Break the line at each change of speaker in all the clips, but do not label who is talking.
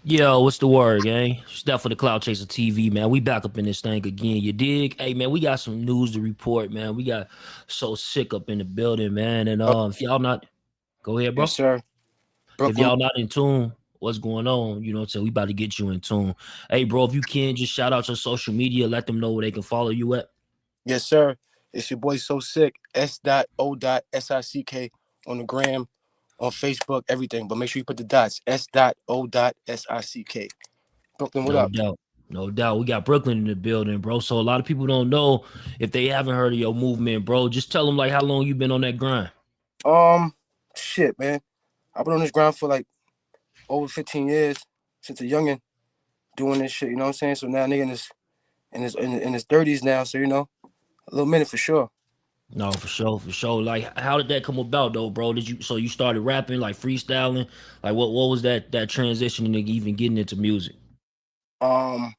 Yo, what's the word, gang? Steph for the Cloud Chaser TV, man. We back up in this thing again. You dig? Hey, man, we got some news to report, man. We got so sick up in the building, man. And
Oh,
if y'all not, go ahead,
yes,
bro.
sir.
If
Brooklyn.
y'all not in tune, what's going on? You know what I'm saying? We about to get you in tune. Hey, bro, if you can, just shout out your social media. Let them know where they can follow you at.
Yes, sir. It's your boy So Sick. S.O.SICK on the gram, on Facebook, everything. But make sure you put the dots. S.O.SICK. Brooklyn, what
No
up?
doubt. No doubt. We got Brooklyn in the building, bro. So a lot of people don't know if they haven't heard of your movement, bro. Just tell them like how long you been on that grind.
Um, shit, man. I've been on this ground for like over 15 years since a youngin' doing this shit. You know what I'm saying? So now nigga in his 30s now. So a little minute for sure.
No, for sure, for sure. Like, how did that come about, though, bro? Did you so you started rapping, like freestyling? Like, what was that transition into even getting into music?
Um,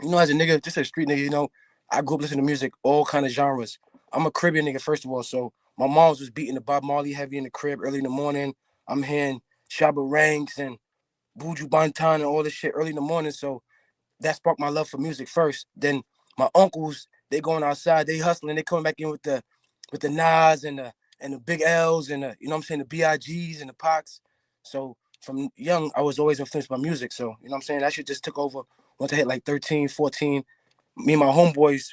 as a nigga, just a street nigga, I grew up listening to music, all kind of genres. I'm a Caribbean nigga, first of all, so my mom's was beating the Bob Marley heavy in the crib early in the morning. I'm hearing Shabba Ranks and Buju Banton and all this shit early in the morning, so that sparked my love for music first. Then my uncles, they going outside, they hustling, they coming back in with the Nas and the Big L's and the, what I'm saying, the BIGs and the Pox. So from young, I was always influenced by music. So, what I'm saying, that shit just took over once I hit like 13, 14. Me and my homeboys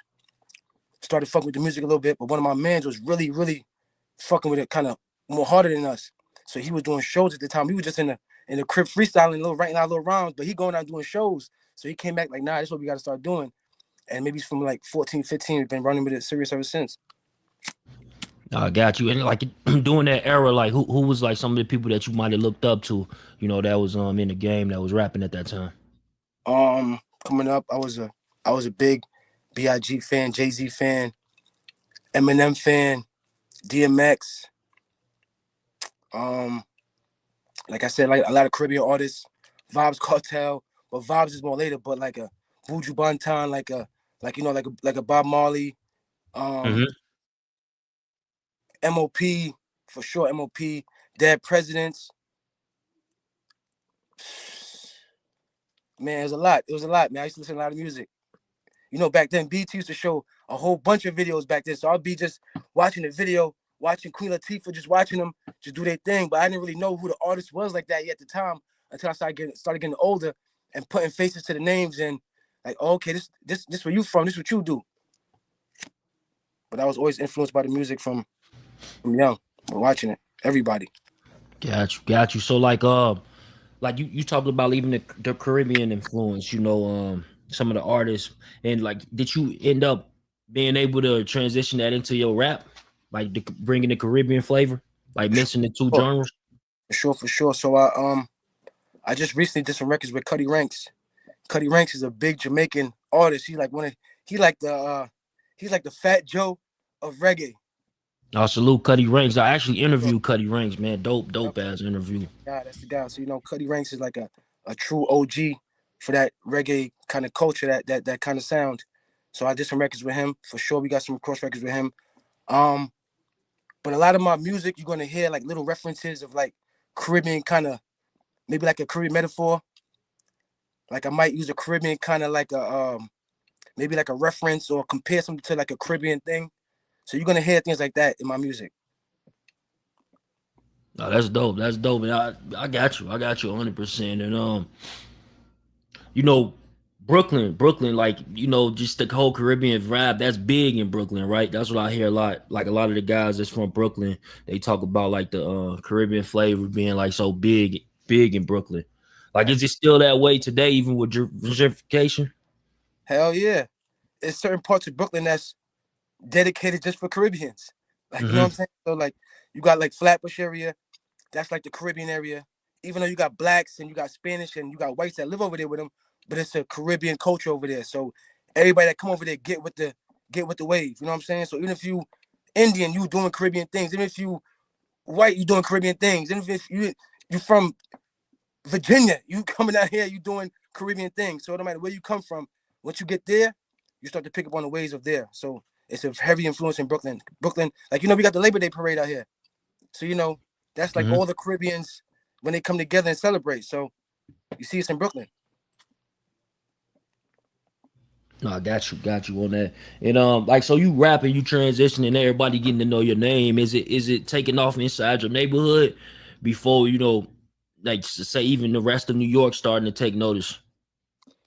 started fucking with the music a little bit, but one of my mans was really, really fucking with it kind of more harder than us. So he was doing shows at the time. We was just in the crib freestyling, writing out little rhymes, but he going out doing shows. So he came back like, nah, that's what we got to start doing. And maybe from like 14, 15, we've been running with it serious ever since.
I got you. And like during that era, like who was like some of the people that you might have looked up to, that was in the game that was rapping at that time.
Coming up, I was a big Big fan, Jay Z fan, Eminem fan, DMX. Um, like I said, like a lot of Caribbean artists, Vibes Cartel, but Vibes is more later. But like a Buju Banton, like a Bob Marley, um,
Hmm.
MOP for sure, MOP, Dead Presidents. Man, it was a lot. It was a lot, man. I used to listen to a lot of music. Back then, BT used to show a whole bunch of videos back then. So I'll be just watching the video, watching Queen Latifah, just watching them just do their thing. But I didn't really know who the artist was like that yet at the time until I started getting older and putting faces to the names and like, oh, okay, this where you from, this what you do. But I was always influenced by the music from young, watching it. Everybody.
Got you, got you. So like you talked about leaving the Caribbean influence, some of the artists, and like did you end up being able to transition that into your rap, like bringing the Caribbean flavor, like
For sure,
mixing the two
for
genres?
sure, for sure. So I just recently did some records with Cuddy Ranks. Cuddy Ranks is a big Jamaican artist. He like the he's like the Fat Joe of reggae.
I salute Cuddy Ranks. I actually
So,
interviewed Cuddy Ranks, man. Dope,
yep,
dope ass interview.
that's the guy. So Cuddy Ranks is like a true OG for that reggae kind of culture, that kind of sound. So I did some records with him for sure. We got some cross records with him. Um, but a lot of my music, you're gonna hear like little references of like Caribbean kind of, maybe like a Caribbean metaphor. Like I might use a Caribbean kind of like a maybe like a reference or compare something to like a Caribbean thing. So you're gonna hear things like that in my music.
No, that's dope. That's dope. And I got you. I got you 100%. And you know, Brooklyn, like just the whole Caribbean vibe. That's big in Brooklyn, right? That's what I hear a lot. Like a lot of the guys that's from Brooklyn, they talk about like the Caribbean flavor being like so big in Brooklyn. Like, is it still that way today, even with gentrification?
Hell yeah. There's certain parts of Brooklyn that's dedicated just for Caribbeans. Like, you know what I'm
Hmm.
saying? So like you got like Flatbush area, that's like the Caribbean area. Even though you got blacks and you got Spanish and you got whites that live over there with them, but it's a Caribbean culture over there. So everybody that come over there get with the wave. You know what I'm saying? So even if you Indian, you doing Caribbean things. Even if you white, you doing Caribbean things. Even if you from Virginia, you coming out here, you doing Caribbean things. So no matter where you come from, once you get there, you start to pick up on the ways of there. So it's a heavy influence in Brooklyn. Brooklyn, like we got the Labor Day parade out here. So that's like
Hmm.
all the Caribbeans when they come together and celebrate. So You see, it's in Brooklyn.
No, I got you on that. And like so you rapping, you transitioning, everybody getting to know your name. Is it taking off inside your neighborhood before like say even the rest of New York starting to take notice?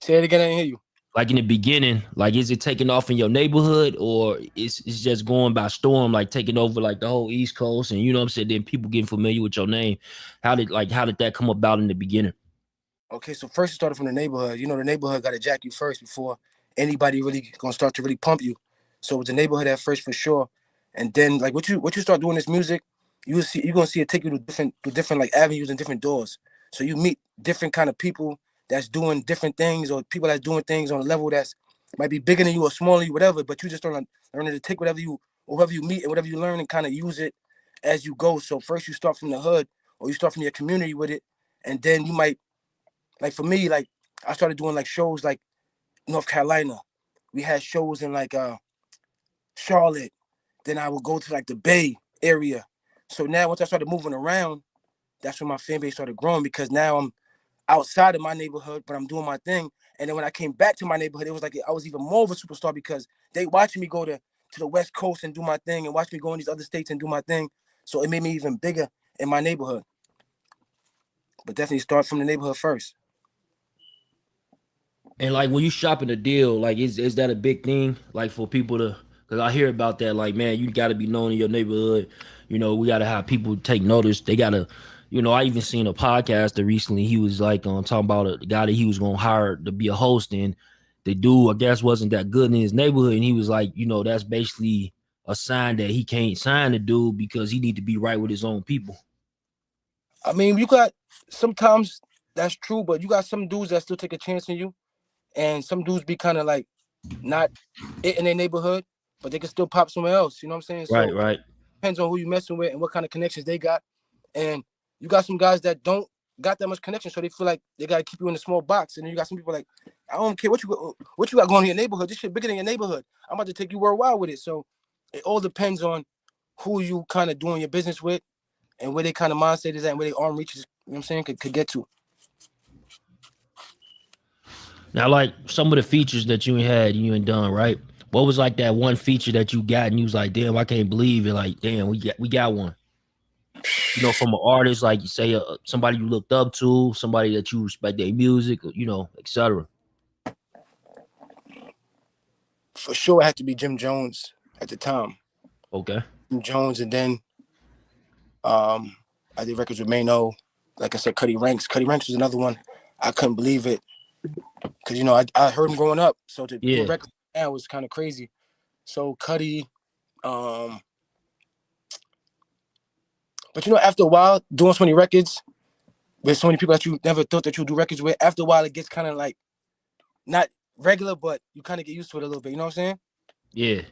Say it again, I didn't hear you.
Like in the beginning, like is it taking off in your neighborhood or it's just going by storm, like taking over like the whole East Coast and you know what I'm saying? Then people getting familiar with your name. How did that come about in the beginning?
Okay, so first it started from the neighborhood. You know, the neighborhood got to jack you first before anybody really gonna start to really pump you. So it's the neighborhood at first for sure, and then like what you start doing this music, you're gonna see it take you to different like avenues and different doors. So you meet different kind of people that's doing different things, or people that's doing things on a level that's might be bigger than you or smaller than you, whatever. But you just learning to take whoever you meet and whatever you learn and kind of use it as you go. So first you start from the hood or you start from your community with it, and then you might like for me, like I started doing like shows like North Carolina. We had shows in like Charlotte. Then I would go to like the Bay area. So now once I started moving around, that's when my fan base started growing because now I'm outside of my neighborhood, but I'm doing my thing. And then when I came back to my neighborhood, it was like I was even more of a superstar because they watching me go to the West Coast and do my thing and watch me go in these other states and do my thing. So it made me even bigger in my neighborhood. But definitely start from the neighborhood first.
And like when you shopping a deal, like is that a big thing? Like for people to, because I hear about that. Like man, you got to be known in your neighborhood. We got to have people take notice. They got to, I even seen a podcast that recently. He was like talking about a guy that he was gonna hire to be a host, and the dude I guess wasn't that good in his neighborhood, and he was like, that's basically a sign that he can't sign the dude because he need to be right with his own people.
I mean, you got sometimes that's true, but you got some dudes that still take a chance on you, and some dudes be kind of like not it in their neighborhood, but they can still pop somewhere else. You know what I'm saying?
Right,
So
right.
depends on who you messing with and what kind of connections they got. And you got some guys that don't got that much connection, so they feel like they gotta keep you in a small box. And then you got some people like, I don't care what you got going in your neighborhood. This shit bigger than your neighborhood. I'm about to take you worldwide with it. So it all depends on who you kind of doing your business with and where they kind of mindset is at and where they arm reaches. You know what I'm saying? Could get to.
Now, like some of the features that you had, you ain't done, right? What was like that one feature that you got, and you was like, "Damn, I can't believe it!" Like, damn, we got one. From an artist, like you say, somebody you looked up to, somebody that you respect their music, etc.
For sure, it had to be Jim Jones at the time.
Okay.
Jim Jones, and then um, I did records with Mano. Like I said, Cuddy Ranks. Cuddy Ranks was another one. I couldn't believe it because I heard him growing up. So to do a
Yeah,
record now was kind of crazy. So Cuddy, um, but after a while doing so many records with so many people that you never thought that you'd do records with, after a while it gets kind of like not regular, but you kind of get used to it a little bit. You know what I'm saying?
yeah,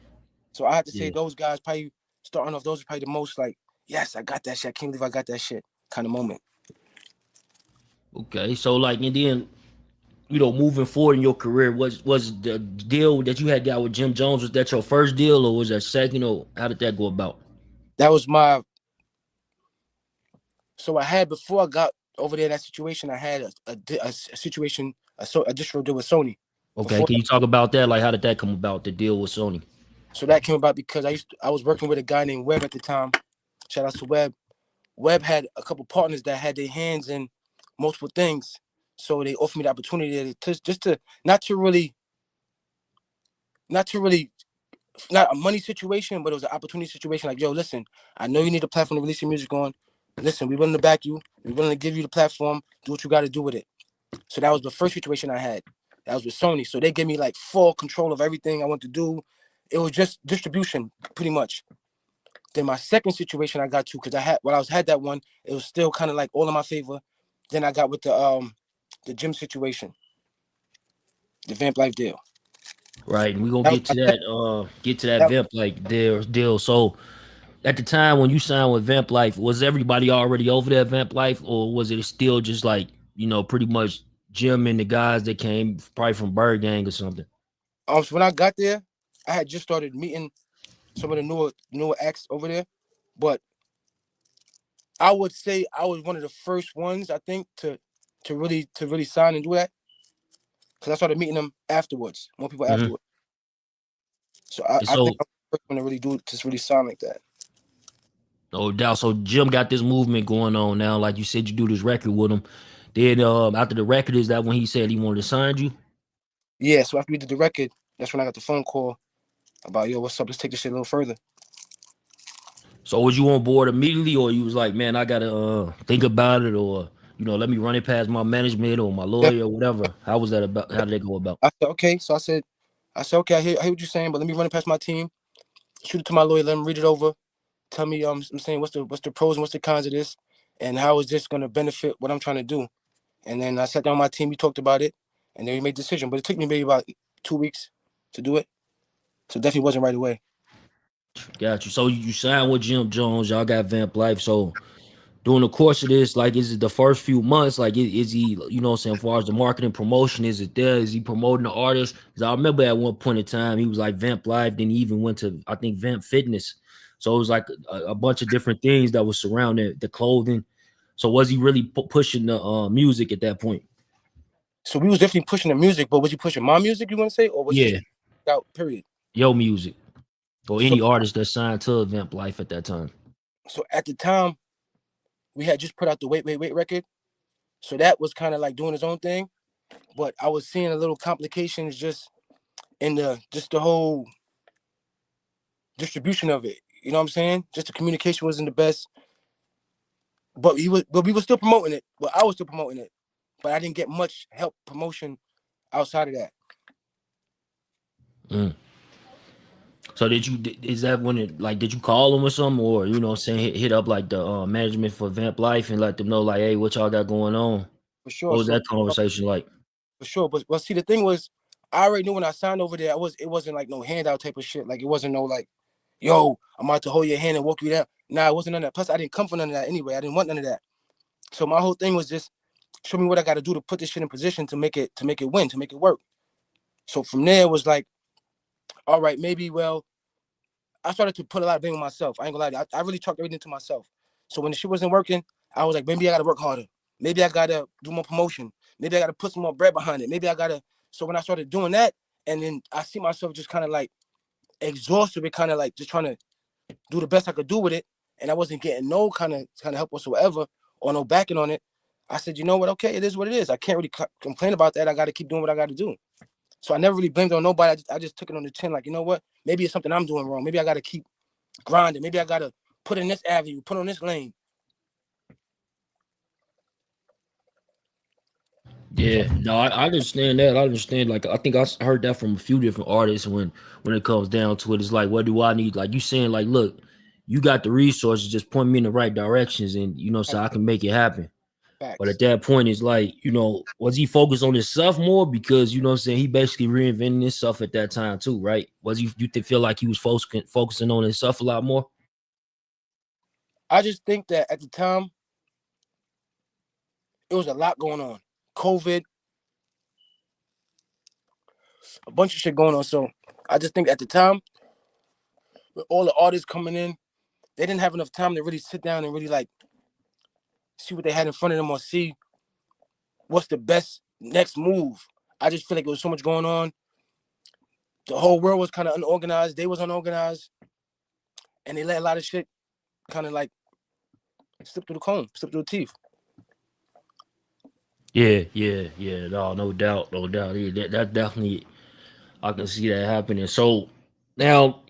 So I have to say
yeah.
those guys probably starting off. Those are probably the most like, yes, I got that shit. I can't believe I got that shit kind of moment.
Okay, so like, and then moving forward in your career, was the deal that you had got with Jim Jones, was that your first deal or was that second? Or how did that go about?
That was my. So I had before I got over there that situation. I had a situation a distro deal with Sony
Okay,
before.
can you talk about that? Like, how did that come about? The deal with Sony.
So that came about because I was working with a guy named Webb at the time. Shout out to Webb. Webb had a couple partners that had their hands in multiple things. So they offered me the opportunity to just to not to really not to really not a money situation, but it was an opportunity situation. Like, yo, listen, I know you need a platform to release your music on. Listen, we're willing to back you. We're willing to give you the platform. Do what you got to do with it. So that was the first situation I had. That was with Sony. So they gave me like full control of everything I want to do. It was just distribution, pretty much. Then my second situation I got to, because when I had that one, it was still kind of like all in my favor. Then I got with the gym situation, the Vamp Life deal.
Right, and we're gonna
That was
get
my
to that
that,
Vamp like deal. So at the time when you signed with Vamp Life, was everybody already over there at Vamp Life, or was it still just like pretty much Jim and the guys that came probably from Bird Gang or something?
so when I got there, I had just started meeting some of the newer acts over there, but I would say I was one of the first ones I think to really sign and do that. Because I started meeting them afterwards, more people
Mm-hmm.
afterwards. So I think
So
I'm the first one to really do it, just really sign like that.
no doubt. So Jim got this movement going on now. Like you said, you do this record with him. Then after the record, is that when he said he wanted to sign you?
Yeah, so after we did the record, that's when I got the phone call about, yo, what's up? Let's take this shit a little further.
So was you on board immediately, or you was like, man, I gotta think about it, or let me run it past my management or my
Yeah,
lawyer or whatever? How was that about? How did that go about?
I said, okay. So I said, okay, I hear what you're saying, but let me run it past my team, shoot it to my lawyer, let him read it over, tell me, I'm saying what's the pros and what's the cons of this, and how is this gonna benefit what I'm trying to do. And then I sat down with my team, we talked about it, and then we made a decision. But it took me maybe about 2 weeks to do it. So it definitely wasn't right away.
Got you. So you signed with Jim Jones. Y'all got Vamp Life. So during the course of this, like, is it the first few months? Like, is he, what I'm saying, as far as the marketing promotion, is it there? Is he promoting the artist? Because I remember at one point in time, he was like Vamp Live. Then he even went to, I think, Vamp Fitness. So it was like a bunch of different things that was surrounding the clothing. So was he really pushing the music at that point?
So we was definitely pushing the music, but was you pushing my music, you want to say, or was you just
Yeah,
out, period?
yo music or
So
any artist that signed to Vamp Life at that time.
so at the time, we had just put out the Wait, Wait, Wait record. So that was kind of like doing his own thing. But I was seeing a little complications just in the whole distribution of it. You know what I'm saying? Just the communication wasn't the best. But we were still promoting it. Well, I was still promoting it. But I didn't get much help promotion outside of that.
Mm. So is that when it like did you call them or something, or what I'm saying, hit up like the management for Vamp Life and let them know like, hey, what y'all got going on?
For
What
sure.
was
So
that conversation like?
for sure. But well, see, the thing was, I already knew when I signed over there, it wasn't like no handout type of shit. Like it wasn't no like, yo, I'm about to hold your hand and walk you down. Nah, it wasn't none of that. Plus, I didn't come for none of that anyway. I didn't want none of that. So my whole thing was just show me what I got to do to put this shit in position to make it win, to make it work. So from there it was like, all right, maybe I started to put a lot of blame on myself. I ain't gonna lie, I really chalked everything to myself. So when the shit wasn't working, I was like, maybe I gotta work harder. Maybe I gotta do more promotion. Maybe I gotta put some more bread behind it. Maybe I gotta. So when I started doing that, and then I see myself just kind of like exhausted, with kind of like just trying to do the best I could do with it, and I wasn't getting no kind of help whatsoever or no backing on it. I said, you know what? Okay, it is what it is. I can't really complain about that. I got to keep doing what I got to do. So I never really blamed on nobody. I just took it on the chin, like, you know what? Maybe it's something I'm doing wrong. Maybe I got to keep grinding. Maybe I got to put in this avenue, put on this lane. So
Yeah, no, I understand that. I understand. Like, I think heard that from a few different artists when it comes down to it. It's like, what do I need? Like you saying, like, look, you got the resources, just point me in the right directions, and so I can make it happen. But at
facts.
that point, it's like, was he focused on himself more? Because what I'm saying, he basically reinventing himself at that time too, right? Was you feel like he was focusing on himself a lot more?
I just think that at the time it was a lot going on. COVID, a bunch of shit going on. So I just think at the time, with all the artists coming in, they didn't have enough time to really sit down and really like see what they had in front of them or see what's the best next move. I just feel like there was so much going on. The whole world was kind of unorganized. They was unorganized, and they let a lot of shit kind of like slip through the comb, slip through the teeth.
Yeah, yeah, yeah. No doubt, no doubt. Yeah, that definitely, I can see that happening. So now,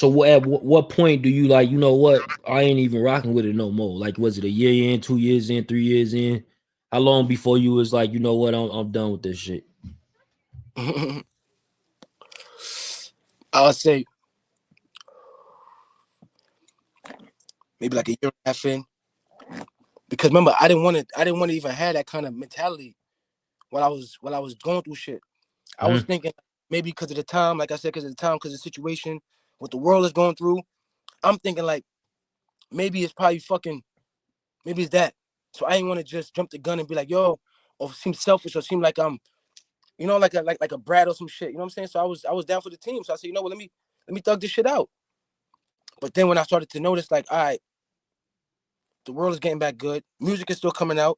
at what point do you like? You know what? I ain't even rocking with it no more. Like, was it a year in, 2 years in, 3 years in? How long before you was like, you know what? I'm done with this shit.
I'll say maybe like a year and a half in, because remember I didn't want to even have that kind of mentality while I was going through shit. I was
Mhm.
thinking maybe because of the time, like I said, because of the time, because of the situation, what the world is going through. I'm thinking like maybe it's probably fucking maybe it's that. So I didn't want to just jump the gun and be like, yo, or seem selfish or seem like I'm, like a brat or some shit. You know what I'm saying? So I was down for the team. So I said, you know what, let me thug this shit out. But then when I started to notice, like, all right, the world is getting back good, music is still coming out,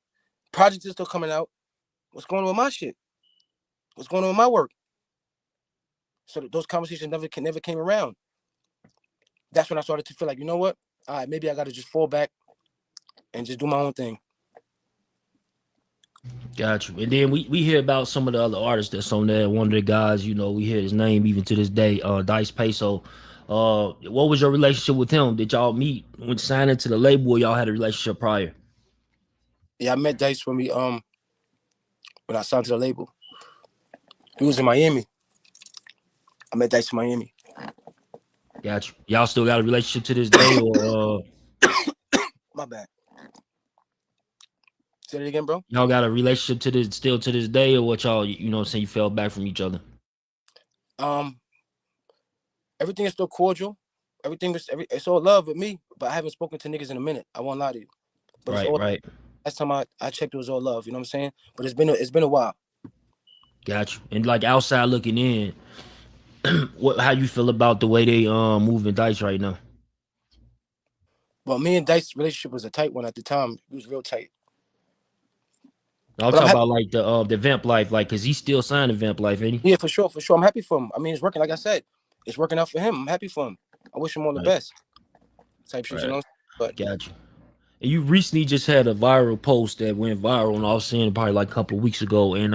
Projects is still coming out. What's going on with my shit? What's going on with my work? So those conversations never came around. That's when I started to feel like, you know what? All right, maybe I got to just fall back and just do my own thing.
Got you. And then we hear about some of the other artists that's on there. One of the guys, you know, we hear his name even to this day, Dyce Payso. What was your relationship with him? Did y'all meet when signing to the label, or y'all had a relationship prior?
Yeah, I met Dice when I signed to the label. He was in Miami. I met Dice in Miami.
Got you. Y'all still got a relationship to this day, or
My bad. Say it again, bro.
y'all got a relationship to this still to this day, or what y'all, you know what I'm saying, you fell back from each other?
Um, Everything is still cordial. It's all love with me, but I haven't spoken to niggas in a minute. I won't lie to you. But it's
Right,
all
right.
last time I checked, it was all love. You know what I'm saying? But it's been a while.
Got you. And like outside looking in, how you feel about the way they moving Dice right now?
But me and Dice's relationship was a tight one at the time. It was real tight.
I'll
But I'm
talk
happy.
about like the Vamp Life, like, cause he's still signed to Vamp Life, ain't he?
Yeah, for sure, for sure. I'm happy for him. I mean, it's working. Like I said, it's working out for him. I'm happy for him. I wish him all the
Right,
best. Type shit, you
right.
know. But
Got you. And you recently just had a viral post that went viral, and I was seeing it probably like a couple of weeks ago. And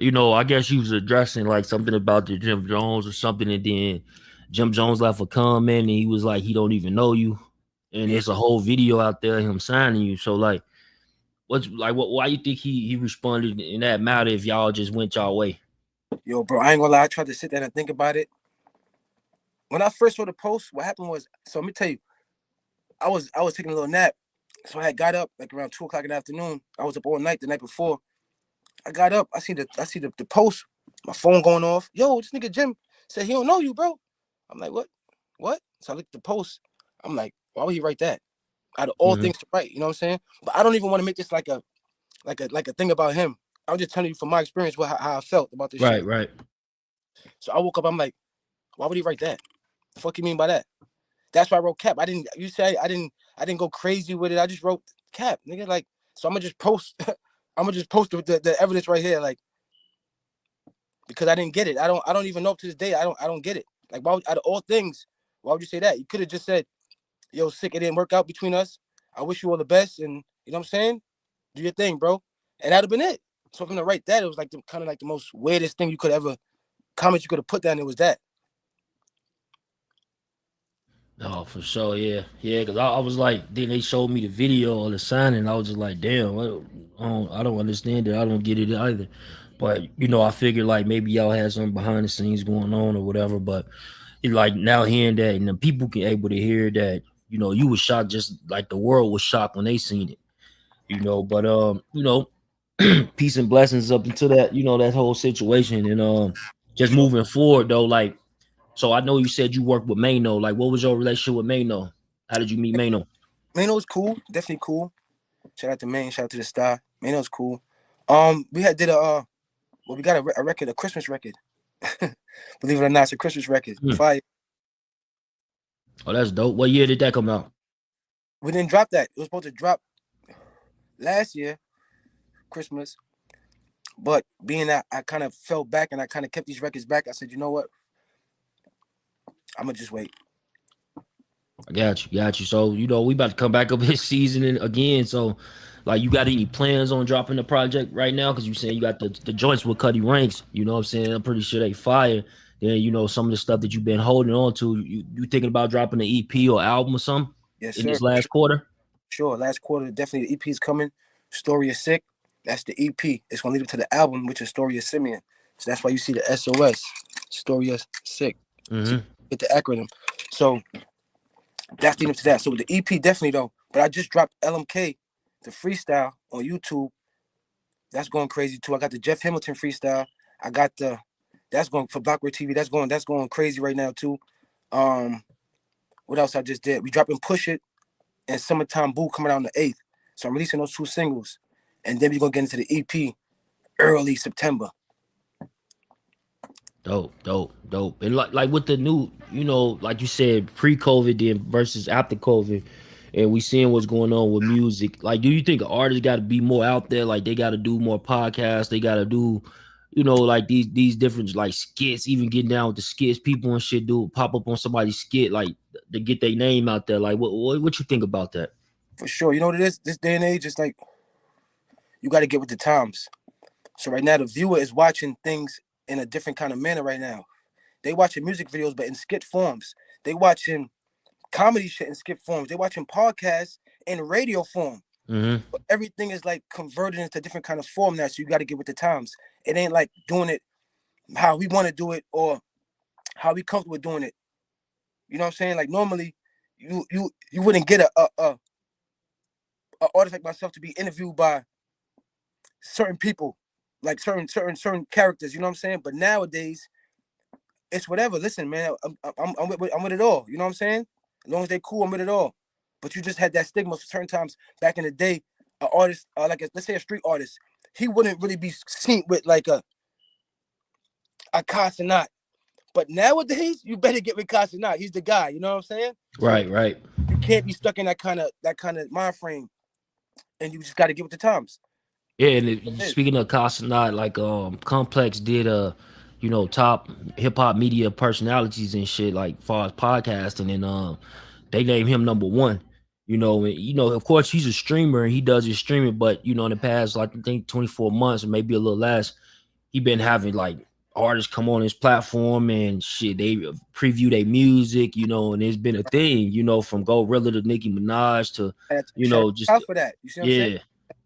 you know, I guess you was addressing like something about the Jim Jones or something, and then Jim Jones left a comment, and he was like, he don't even know you, and
yeah,
there's a whole video out there of him signing you. So like, what's like, what? Why you think he responded in that matter if y'all just went y'all way?
yo, bro, I ain't gonna lie. I tried to sit there and think about it. When I first saw the post, what happened was, so let me tell you, I was taking a little nap, so I had got up like around 2 o'clock in the afternoon. I was up all night the night before. I got up. I see the post. My phone going off. Yo, this nigga Jim said he don't know you, bro. I'm like, what? What? So I looked at the post. I'm like, why would he write that? Out of all
Hmm.
things to write, you know what I'm saying? But I don't even want to make this like a thing about him. I was just telling you from my experience how I felt about this
Right,
shit.
right.
So I woke up. I'm like, why would he write that? The fuck you mean by that? That's why I wrote cap. I didn't. You say I didn't go crazy with it. I just wrote cap, nigga. Like, so I'm gonna just post. I'm gonna just post the evidence right here, like, because I didn't get it. I don't even know to this day. I don't get it. Like, why out of all things, why would you say that? You could have just said, yo, sick, it didn't work out between us. I wish you all the best, and you know what I'm saying? Do your thing, bro. And that'd have been it. So from the write that, it was like kind of like the most weirdest thing you could ever comment you could have put down. It was that.
Oh, for sure, yeah, yeah. Because I was like, then they showed me the video of the signing. And I was just like, damn, I don't understand it. I don't get it either. But you know, I figured like maybe y'all had something behind the scenes going on or whatever. But like now hearing that, and the people can able to hear that, you know, you was shocked just like the world was shocked when they seen it. You know, but you know, peace and blessings up into that, you know, that whole situation, and
For
just
sure.
moving forward though, like. So I know you said you worked with Mano. Like, what was your relationship with Mano? How did you meet Mano?
Mano's cool, definitely cool. Shout out to Maine, shout out to the Star. Mano's cool. We had did we got a record, a Christmas record. Believe it or not, it's a Christmas record.
Hmm.
Fire.
Oh, that's dope. What year did that come out?
We didn't drop that. It was supposed to drop last year, Christmas. But being that I kind of fell back and I kind of kept these records back, I said, you know what? I'm gonna just wait.
I got you. So you know we about to come back up his season again. So, like, you got any plans on dropping the project right now? Because you saying you got the joints with Cuddy Ranks. You know what I'm saying? I'm pretty sure they fire. Then you know some of the stuff that you've been holding on to. You thinking about dropping an EP or album or something
Yes,
in
sir.
this
For
last quarter?
sure. Last quarter, definitely the EP is coming. Story is sick. That's the EP. It's gonna lead up to the album, which is Story of Simeon. So that's why you see the SOS. Story is sick. So
Mm-hmm.
get the acronym. So that's leading up to that. So the EP definitely though. But I just dropped LMK, the freestyle on YouTube. That's going crazy too. I got the Jeff Hamilton freestyle. I got the that's going for Blockware TV. That's going crazy right now too. Um, what else I just did? We dropping Push It and Summertime Boo coming out on the 8th. So I'm releasing those two singles. And then we're gonna get into the EP early September.
Dope. And like with the new, you know, like you said, pre-COVID then versus after COVID. and we seeing what's going on with music. Like, do you think artists got to be more out there? Like, they got to do more podcasts. They got to do, like these different like skits. Even getting down with the skits, people and shit do pop up on somebody's skit, like to get their name out there. Like, what you think about that?
For sure. You know what it is? This day and age, it's like you got to get with the times. So right now, the viewer is watching things in a different kind of manner right now. They watching music videos, but in skit forms. They watching comedy shit in skit forms. They watching podcasts in radio form.
Hmm.
But everything is like converted into a different kind of form now. So you got to get with the times. It ain't like doing it how we want to do it or how we comfortable with doing it. You know what I'm saying? Like normally, you wouldn't get a artist like myself to be interviewed by certain people, like certain characters. You know what I'm saying? But nowadays, it's whatever. Listen, man, I'm with it all. You know what I'm saying? As long as they cool, I'm with it all. But you just had that stigma for certain times back in the day. An artist, let's say a street artist, he wouldn't really be seen with like a Casanat. But nowadays, you better get with Casanat. He's the guy. You know what I'm saying? So
Right, right.
you can't be stuck in that kind of mind frame, and you just got to get with the times.
Yeah, and
It is.
speaking of Casanat, like Complex did top hip hop media personalities and shit, like far as podcasting, and they named him number one. Of course he's a streamer and he does his streaming, but in the past, like I think 24 months or maybe a little less, he been having like artists come on his platform and shit. They preview their music, and it's been a thing, from Gorilla to Nicki Minaj to,
Shout
just
out for that. You see what I'm saying?
yeah.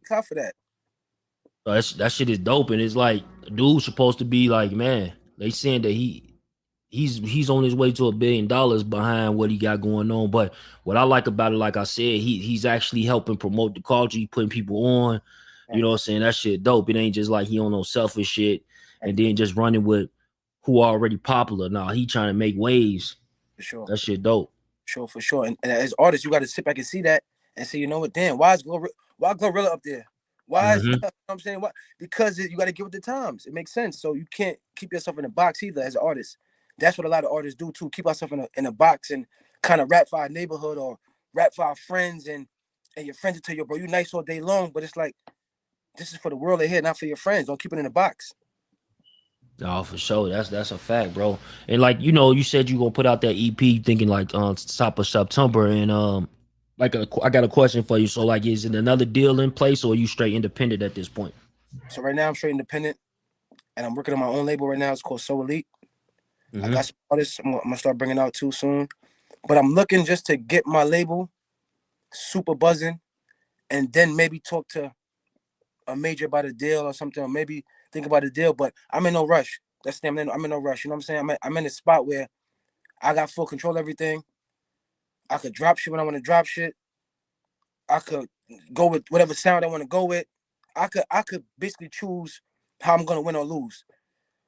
Shout out for that.
So that shit is dope, and it's like dude's supposed to be like, man. They saying that he's on his way to $1 billion behind what he got going on. But what I like about it, like I said, he's actually helping promote the culture. He putting people on. You
Right,
know what I'm saying? That shit dope. It ain't just like he on no selfish shit
right,
and then just running with who already popular. Nah, he trying to make waves.
for sure.
That shit dope.
Sure, for sure. And as artists, you got to sit back and see that and say, you know what, damn, why Glorilla up there? Why is you
Hmm.
know what I'm saying? Why? Because you got to get with the times. It makes sense. So you can't keep yourself in a box either as an artist. That's what a lot of artists do too. Keep ourselves in a box and kind of rap for our neighborhood or rap for our friends and your friends will tell you, bro, you nice all day long, but it's like this is for the world ahead, not for your friends. Don't keep it in a box.
Oh, for sure. That's a fact, bro. And like you said you gonna put out that EP thinking like top of September, and I got a question for you. So like, is it another deal in place, or are you straight independent at this point?
So right now I'm straight independent and I'm working on my own label right now. It's called So Elite. I
Hmm.
got some artists I'm gonna start bringing out too soon. But I'm looking just to get my label super buzzing and then maybe talk to a major about a deal or something, or maybe think about a deal. But I'm in no rush. That's the thing. I'm in no rush. You know what I'm saying? I'm in a spot where I got full control of everything. I could drop shit when I want to drop shit. I could go with whatever sound I want to go with. I could basically choose how I'm gonna win or lose.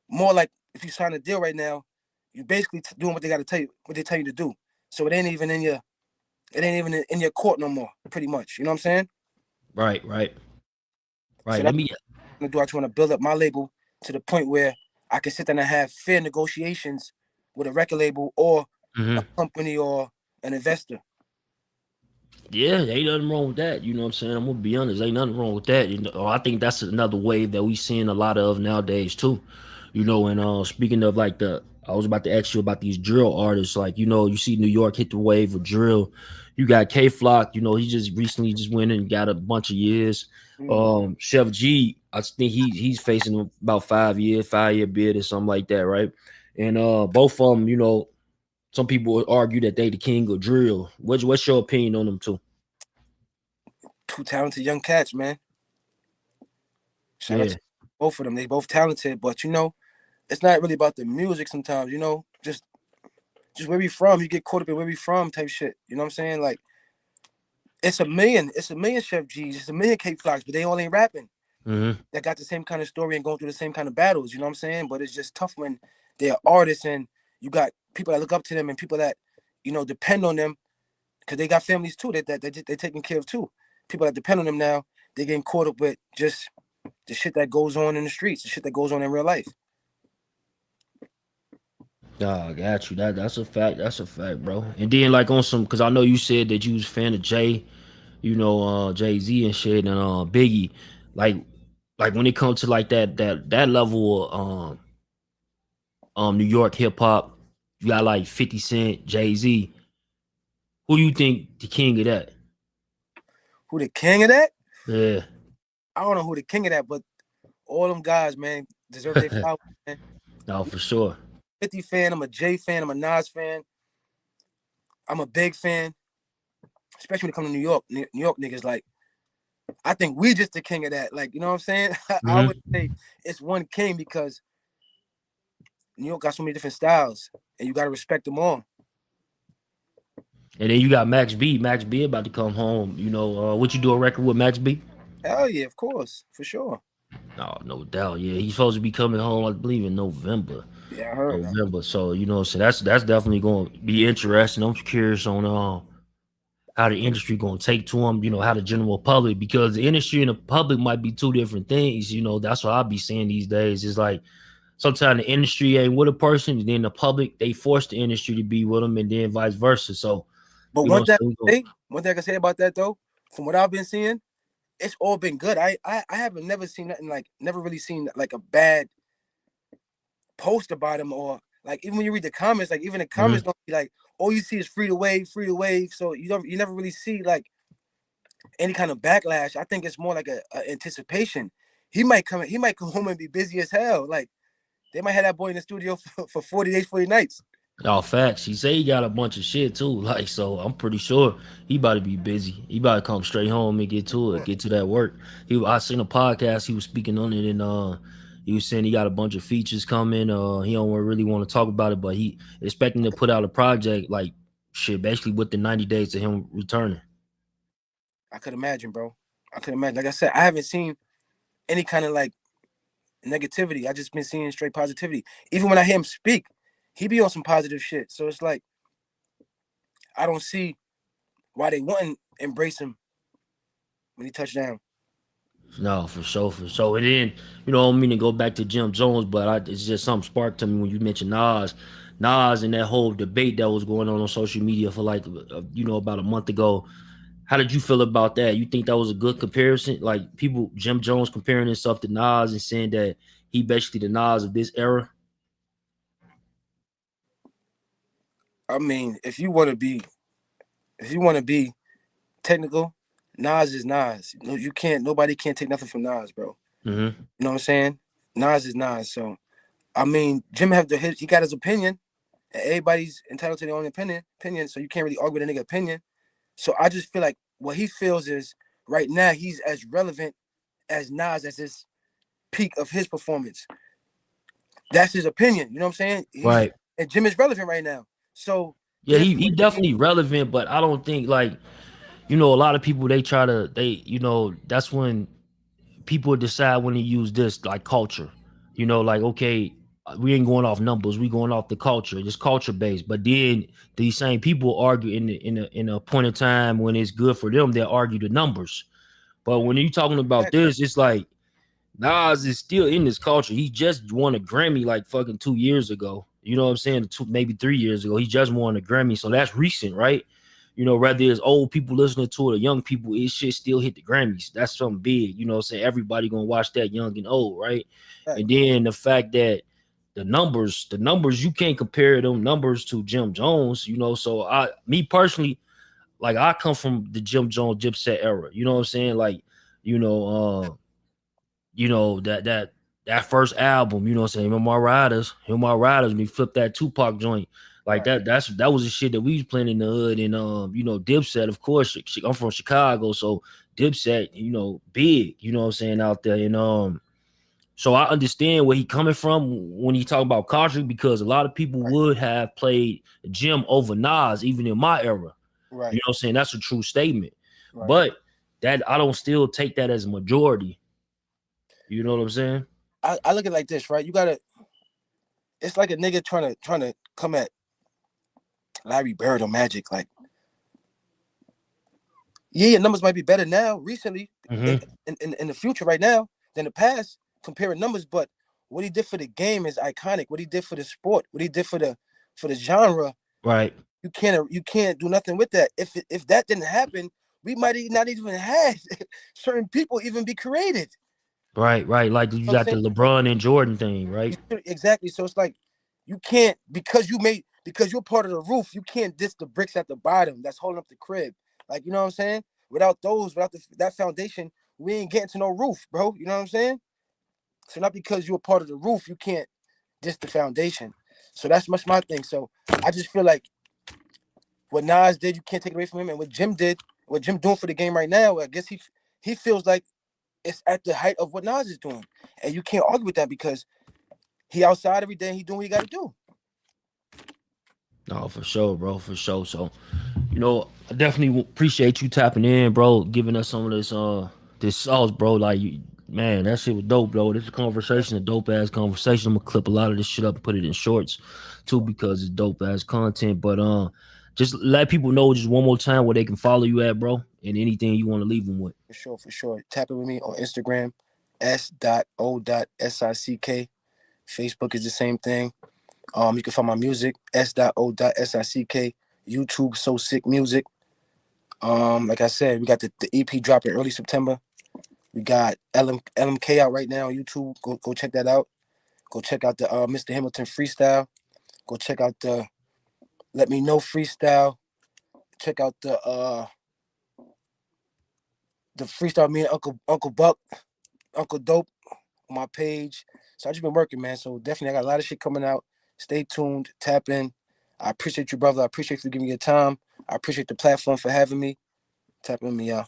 More like if you sign a deal right now, you basically doing what they got to tell you, what they tell you to do. So it ain't even in your court no more, pretty much. You know what I'm saying?
Right, right,
So
right.
that's
Let me.
what I'm gonna do. I just want to build up my label to the point where I can sit down and have fair negotiations with a record label or a
Mhm.
company or an investor.
Yeah, ain't nothing wrong with that. You know what I'm saying? I'm gonna be honest, ain't nothing wrong with that. I think that's another wave that we seeing a lot of nowadays too. And speaking of like I was about to ask you about these drill artists. Like, you see New York hit the wave of drill. You got K Flock, he just recently just went and got a bunch of years.
Mm.
Chef G, I think he's facing about 5 years, 5 year bid or something like that, right? And both of them, some people would argue that they the king of drill. What's your opinion on them too?
Two talented young cats, man. Shout out
Yeah.
to both of them. They both talented, but it's not really about the music sometimes. Just where we from. You get caught up in where we from type shit. You know what I'm saying? Like it's a million Chef G's, it's a million K Flocks, but they all ain't rapping.
Hmm.
That got the same kind of story and going through the same kind of battles. You know what I'm saying? But it's just tough when they're artists and you got people that look up to them and people that depend on them because they got families too that they're taking care of too. People that depend on them now, they're getting caught up with just the shit that goes on in the streets, the shit that goes on in real life.
Yeah, I got you. That's a fact. That's a fact, bro. And then like on some, because I know you said that you was a fan of Jay, Jay Z and shit, and Biggie, like like when it comes to like that level of New York hip hop, you got like 50 Cent, Jay Z. Who do you think the king of that?
Who the king of that?
Yeah.
I don't know who the king of that, but all them guys, man, deserve their flowers, man.
No, for sure.
50 fan, I'm a Jay fan, I'm a Nas fan, I'm a big fan, especially when it comes to New York. New York niggas, like, I think we just the king of that. Like, you know what I'm saying? I would
Hmm.
say it's one king because New York got so many different styles, and you gotta respect them all.
And then you got Max B. Max B about to come home. What you do a record with Max B?
Hell yeah, of course, for sure.
No, no doubt. Yeah, he's supposed to be coming home, I believe, in November.
Yeah, I heard.
November. So so that's definitely going to be interesting. I'm curious on how the industry going to take to him. How the general public, because the industry and the public might be two different things. That's what I be saying these days. It's like sometimes the industry ain't with a person, and then the public they force the industry to be with them, and then vice versa. So
But
so we go,
one thing I can say about that though, from what I've been seeing, it's all been good. I haven't never seen nothing like never really seen like a bad post about him or like even when you read the comments, like even the comments
mhm.
don't be like all you see is free to wave, free to wave. So you never really see like any kind of backlash. I think it's more like a anticipation. He might come home and be busy as hell. Like they might have that boy in the studio for 40 days, 40 nights.
All facts. He say he got a bunch of shit too. Like, so I'm pretty sure he about to be busy. He about to come straight home and get to it, get to that work. I seen a podcast. He was speaking on it, and he was saying he got a bunch of features coming. He don't really want to talk about it, but he expecting to put out a project like shit, basically within 90 days of him returning.
I could imagine, bro. I could imagine. Like I said, I haven't seen any kind of like negativity. I just been seeing straight positivity. Even when I hear him speak, he be on some positive shit. So it's like I don't see why they wouldn't embrace him when he touched down.
No, for sure, for sure. And then, I don't mean to go back to Jim Jones, but it's just something sparked to me when you mentioned Nas, and that whole debate that was going on social media for like, about a month ago. How did you feel about that? You think that was a good comparison? Like Jim Jones comparing himself to Nas and saying that he basically the Nas of this era.
I mean, if you want to be technical, Nas is Nas. No, you can't. Nobody can't take nothing from Nas, bro.
Mm-hmm.
You know what I'm saying? Nas is Nas. So I mean, Jim he got his opinion. And everybody's entitled to their own opinion. So you can't really argue with a nigga opinion. So I just feel like what he feels is right now he's as relevant as Nas as his peak of his performance. That's his opinion. You know what I'm saying?
Right.
And Jim is relevant right now. So
Yeah,
therefore,
he definitely relevant, but I don't think like a lot of people that's when people decide when to use this like culture. Like okay, we ain't going off numbers, we going off the culture, just culture based. But then these same people argue in a point of time when it's good for them, they argue the numbers. But when you talking about
exactly.
this, it's like Nas is still in this culture. He just won a Grammy like fucking 2 years ago. You know what I'm saying? Maybe 3 years ago. He just won a Grammy. So that's recent, right? Whether it's old people listening to it or young people, it should still hit the Grammys. That's something big. You know what I'm saying? Everybody gonna watch that, young and old, right? And
Facts.
then the fact that the numbers, you can't compare them numbers to Jim Jones, So me personally, like I come from the Jim Jones Dipset era. You know what I'm saying? Like, you know, that first album, you know what I'm saying? Him My Riders, when he flipped that Tupac joint. Like
Right.
that was the shit that we was playing in the hood. And Dipset, of course. I'm from Chicago, so Dipset, big, you know what I'm saying, out there. And so I understand where he coming from when he talk about culture, because a lot of people
Right.
would have played Jim over Nas, even in my era. You
Right.
know what I'm saying? That's a true statement.
Right.
But that I don't still take that as a majority. You know what I'm saying?
I look at it like this, right? You gotta. It's like a nigga trying to come at Larry Bird or Magic. Like, yeah, your numbers might be better now, recently, in,
Mm-hmm.
in the future, right now, than the past, comparing numbers. But what he did for the game is iconic. What he did for the sport, what he did for for the genre,
Right.
you can't do nothing with that. If that didn't happen, we might not even had certain people even be created.
Right. Right. Like you
You know what I'm
got the
saying?
LeBron and Jordan thing, right?
Exactly. So it's like you can't because you're part of the roof. You can't diss the bricks at the bottom that's holding up the crib. Like you know what I'm saying? Without that foundation, we ain't getting to no roof, bro. You know what I'm saying? So not because you're a part of the roof, you can't diss the foundation. So that's much my thing. So I just feel like what Nas did, you can't take it away from him, and what Jim did, what Jim doing for the game right now, I guess he feels like it's at the height of what Nas is doing, and you can't argue with that because he outside every day and he doing what he got to do.
No, for sure, bro, for sure. So, I definitely appreciate you tapping in, bro, giving us some of this sauce, bro. Like, man, that shit was dope, bro. This conversation, a dope ass conversation. I'm gonna clip a lot of this shit up and put it in shorts too because it's dope ass content. But just let people know just one more time where they can follow you at, bro, and anything you want to leave them with.
For sure, for sure. Tap in with me on Instagram, s.o.sick. Facebook is the same thing. You can find my music, s.o.sick. YouTube, So Sick Music. Like I said, we got the EP dropping early September. We got LMK out right now on YouTube. Go check that out. Go check out the Mr. Hamilton freestyle. Go check out the Let Me Know freestyle. Check out the freestyle me and Uncle Buck, Uncle Dope on my page. So I just been working, man. So definitely I got a lot of shit coming out. Stay tuned, tap in. I appreciate you, brother. I appreciate you giving me your time. I appreciate the platform for having me. Tap in with me, y'all.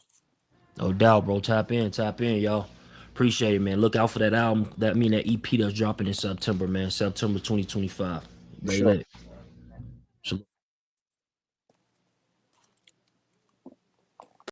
No doubt, bro. Tap in, y'all. Appreciate it, man. Look out for that album. That EP that's dropping in September, man. September 2025.
For
Lay
sure.
lit.